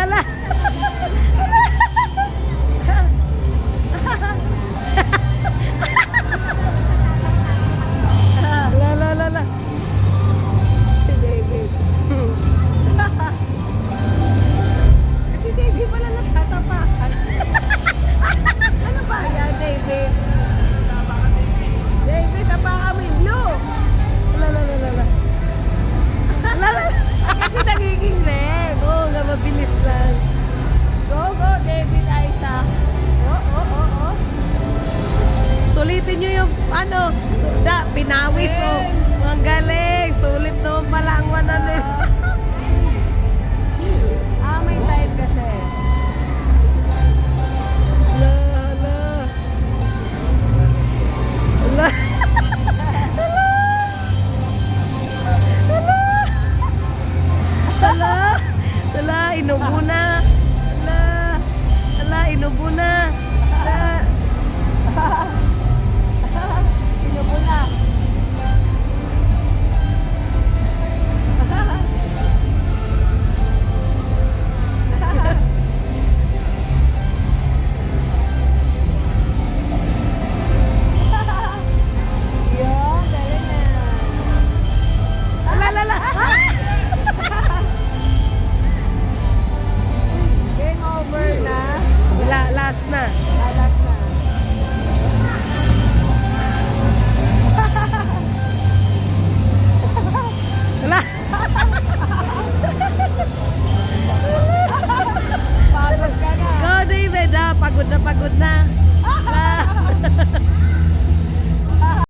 ala. La. Si David. Si David pala natatapakan. Ano ba yan, David? David, tapakan mo yung blue. La. Kasi nagiging red. Oo nga, mabilis lang. Go, David Isaac. Oh. Sulitin nyo yung ano, pinawis oh. Ang galing. Sulit naman pala ang 100. May time kasi. La. Ala, inubo na. Ala, inubo na. Inubo na. Yun, galing na. La. Game over na. Last na.